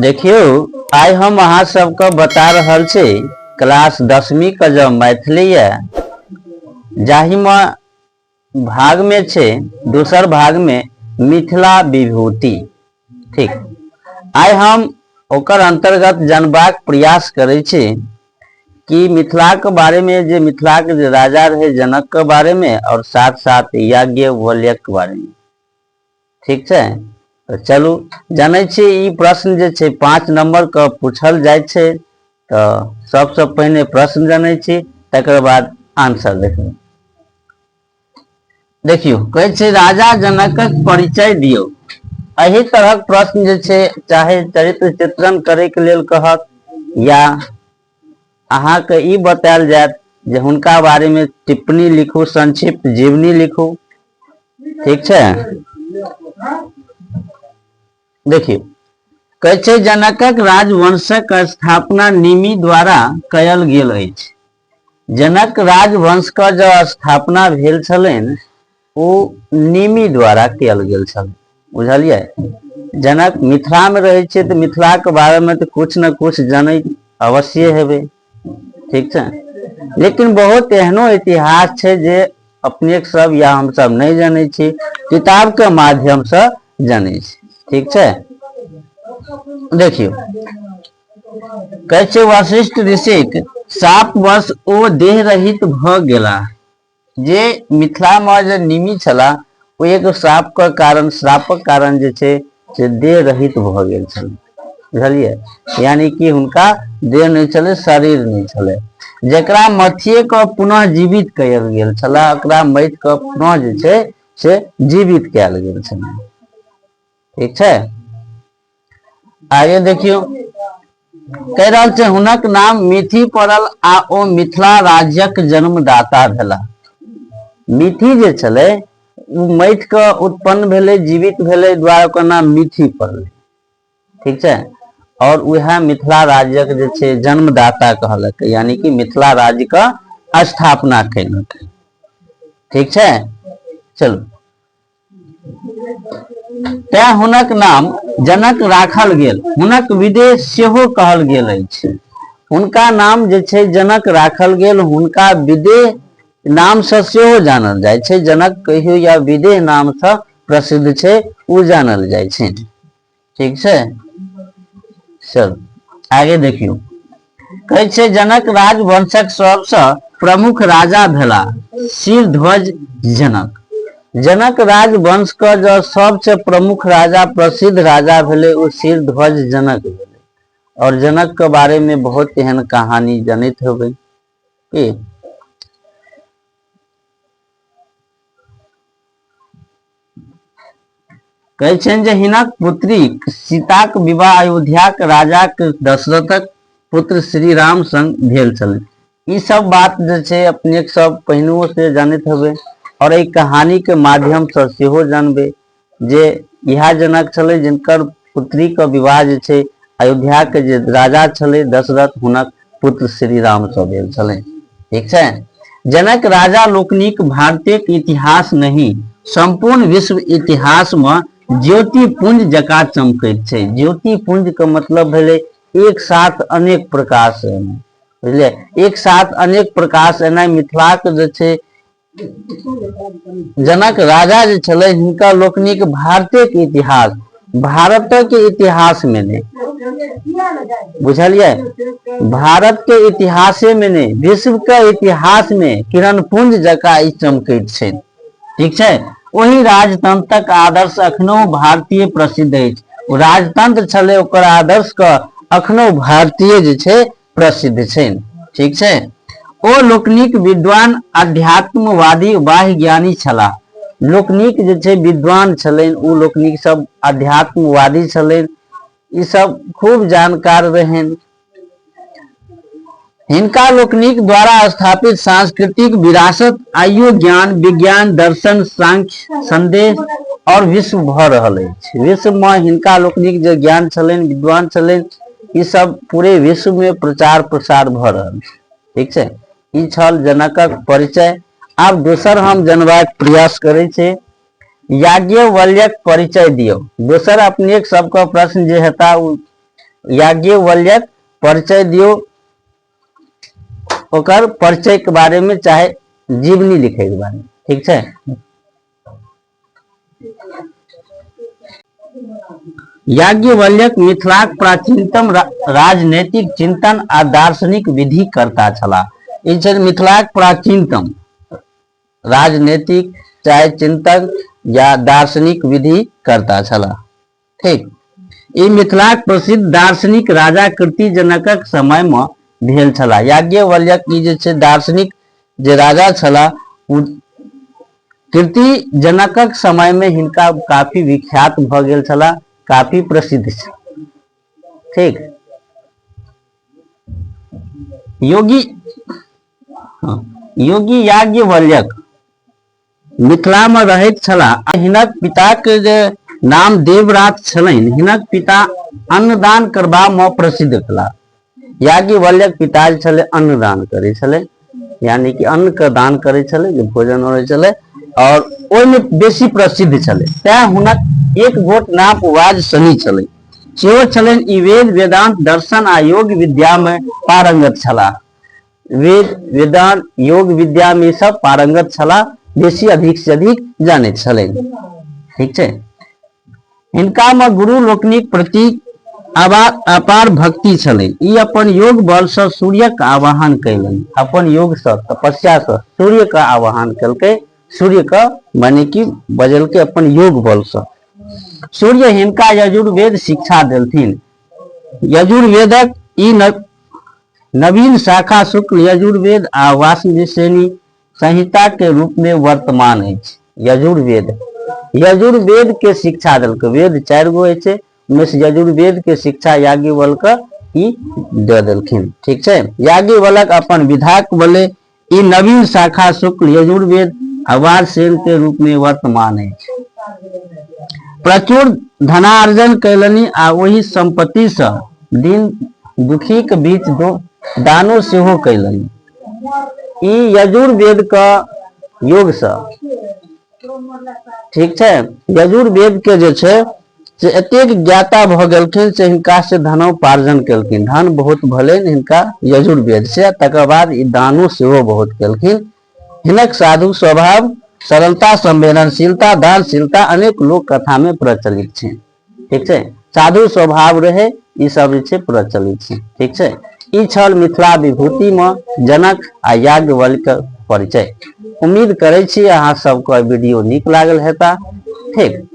देखियो आइ हम अहाँ सबके बता रहल छी क्लास 10वीं का जो मैथिली है जाहि में भाग में छे दूसर भाग में मिथिला विभूति। ठीक, आइ हम ओकर अंतर्गत जानबाक प्रयास करे छी कि मिथिला के बारे में, जे मिथिला के जे राजा रहे जनक के बारे में और साथ साथ याज्ञवल्क्य के बारे में। ठीक है, तो चलू जाने छी ई प्रश्न जे छे 5 नंबर का पूछल जाय छे। तो सबसे पहले प्रश्न जाने छी तकर बाद आंसर देखियो। देखियो कहे छे राजा जनकक परिचय दियो। एही तरह प्रश्न जे छे चाहे चरित्र चित्रण करे के लेल कहत या अहाँ के ई बतायल जात जे हुनका बारे में टिप्पणी लिखू, संक्षिप्त जीवनी लिखू। ठीक छे, देखियो कहे छे जनकक राजवंशक स्थापना निमि द्वारा कयल गेल अछि। जनक राजवंश का जो स्थापना भेल छलैन वो निमि द्वारा कयल गेल छल। बुझलिए, जनक मिथिला में रहे छे तो मिथिला के बारे में तो कुछ न कुछ जाने अवश्य हेबे। ठीक है, लेकिन बहुत एहनो इतिहास छे जे अपने सब या हम सब नहीं जाने छी, किताब के माध्यम से जाने छी। ठीक है, देखियो कहे छे वशिष्ठ ऋषिक साप वश ओ देह रहित भ गेला। जे मिथिला में जे निमि छला वो एक साप के कारण, श्रापक कारण जे छे से देह रहित भ गेल छल। बुझलिए, यानी कि हुनका देह नहीं चले, शरीर नहीं चले, जकरा मथिए को पुनः जीवित कयल गेल छला, ओकरा मथ को पुनः जे छे से जीवित कयल गेल छला। ठीक है, आगे देखियो कह रहल छे हुनक नाम मिथि पड़ल आ ओ मिथिला राज्यक जन्मदाता भेला। मिथि जे छले उ मथ के उत्पन्न भेले, जीवित भेले द्वारा ओकर नाम मिथि पड़ले। ठीक है, और वह मिथिला राज्यक जे छे जन्मदाता कहलक, यानी कि मिथिला राज्य का स्थापना कैलक। ठीक है, चलो तै हुनक नाम जनक राखल गेल। हुनक विदेह सेहो कहल गेल अछि। हुनका नाम जे छे जनक राखल गेल, हुनका विदेह नाम से सेहो जानल जाय छे। जनक कहियो या विदेह नाम से प्रसिद्ध छे, उ जानल जाय छे। ठीक है, चल आगे देखियो कहे छे जनक राजवंशक सबसे प्रमुख राजा भेला शीरध्वज जनक। जनक राजवंश का जो सबसे प्रमुख राजा, प्रसिद्ध राजा भेले वो शीरध्वज जनक भेले। और जनक के बारे में बहुत एहन कहानी जनित होबे कि कहे छे जे हिनक पुत्री सीता के विवाह अयोध्या के राजा के दशरथक पुत्र श्री राम संग भेल छल। ई सब बात जे छे अपने सब पहिनुओ से जानत हबे और एक कहानी के माध्यम से सेहो जानबे जे यह जनक छले जिनकर पुत्री का विवाह जे छे अयोध्या के जे राजा छले दशरथ हुनक पुत्र श्री राम से भेल छले। ठीक है, जनक राजा लोकनिक भारतीय इतिहास नहीं संपूर्ण विश्व इतिहास में ज्योति पुंज जका चमकैत छे। ज्योति पुंज का मतलब भेले एक साथ अनेक प्रकाश एना। बुझलिए, एक साथ अनेक प्रकाश एना मिथिला के जे छे जनक राजा जे छले हिनका लोकनिक भारतीय के इतिहास, भारत के इतिहास में नहीं, बुझलिए, भारत के इतिहास में नहीं विश्व के इतिहास में किरण पुंज जका ई चमकैत छे। ठीक है, वही राजतंत्रक आदर्श अखनो भारतीय प्रसिद्ध है। राजतंत्र छले ओकर आदर्श का अखनो भारतीय जे छे प्रसिद्ध छे। ठीक है, ओ लोकनिक विद्वान अध्यात्मवादी बाह्य ज्ञानी छला। लोकनिक जे छे विद्वान छले, उ लोकनिक सब अध्यात्मवादी छले, ई सब खूब जानकार रहे। हिनका लोकनिक द्वारा स्थापित सांस्कृतिक विरासत आइयो ज्ञान, विज्ञान, दर्शन, सांख्य, संदेश और विश्व भ रहल अछि। विश्व में हिनका लोकनिक जो ज्ञान छलेन, विद्वान छलेन, ई सब पूरे विश्व में प्रचार प्रसार भ रहल। ठीक है, ई छल जनकक परिचय। अब दोसर हम जानबाक प्रयास करे छे याज्ञवल्क्य परिचय दियो। दोसर अपने सबका प्रश्न जे हेता याज्ञवल्क्य परिचय दियो, ओकर परिचय के बारे में चाहे जीवनी लिखे के बारे में, ठीक है। याज्ञवल्क्य मिथिलाक प्राचीनतम राजनैतिक चिंतन आ दार्शनिक विधि करता छला। ई छल मिथिलाक प्राचीनतम राजनैतिक चाहे चिंतन या दार्शनिक विधि करता छला, ठीक। ई मिथिलाक प्रसिद्ध दार्शनिक राजा कीर्ति जनकक समय में भेल छला। याज्ञवल्क्य की जे छै दार्शनिक जे राजा छला कीर्ति जनकक समय में हिनका काफी विख्यात भ गेल छला, काफी प्रसिद्ध छै, ठीक। योगी याज्ञवल्क्य मिथिला में रहैत छला। हिनक पिता के जे नाम देवव्रत छलनि, हिनक पिता अन्नदान करबा में प्रसिद्ध छला। याज्ञवल्क्य पिता जे छले अन्नदान करे छले, यानी कि अन्न के दान करे छले, जे भोजन होय छले और ओय में बेसी प्रसिद्ध छले। तै हुनक एक गोट नाम वाज शनि छले, सेहो छलनि। ई वेद वेदांत दर्शन आ योग विद्या में पारंगत छला। वेद वेदांत योग विद्या में सब पारंगत छला, बेसी अधिक से अधिक जाने छले, ठीक छै। हिनका में गुरु लोकनिक प्रति अपार भक्ति छले। ई अपन योग बल से सूर्य का आवाहन कैलन, अपन योग से तपस्या से सूर्य का आवाहन कलके। सूर्य का माने कि बजल के अपन योग बल से सूर्य हिनका यजुर्वेद शिक्षा देलथिन। यजुर्वेदक ई नवीन शाखा शुक्ल यजुर्वेद आ वासनिसेनी संहिता के रूप में वर्तमान है। यजुर्वेद के शिक्षा दल के वेद 4 गो है, उनमें से यजुर्वेद के शिक्षा याज्ञवल्क्य ही दे देलखिन, ठीक है। याज्ञवल्क्य अपन विधाक बोले ई नवीन शाखा शुक्ल यजुर्वेद वासनिसेन के रूप में वर्तमान है। प्रचुर धनार्जन कैलनी आ वही संपत्ति से दिन दुखी के बीच दानो सेहो कैलनी। ई यजुर्वेद का योग से, ठीक है। यजुर्वेद के जे छै से एतेक ज्ञाता भ गेलखिन से हिनका से धनोपार्जन केलखिन। धन बहुत भलेन हिनका यजुर्वेद से, तकर बाद ई दानो सेहो बहुत केलखिन। हिनक साधु स्वभाव, सरलता, संवेदनशीलता, दानशीलता अनेक लोक कथा में प्रचलित छै, ठीक छै। साधु स्वभाव रहे, ई सब जे छै प्रचलित छै, ठीक छै। ई छल मिथिला विभूति में जनक आ याज्ञवल्क्य परिचय। उम्मीद करे छी अहाँ सबके वीडियो नीक लागल हेता, ठीक।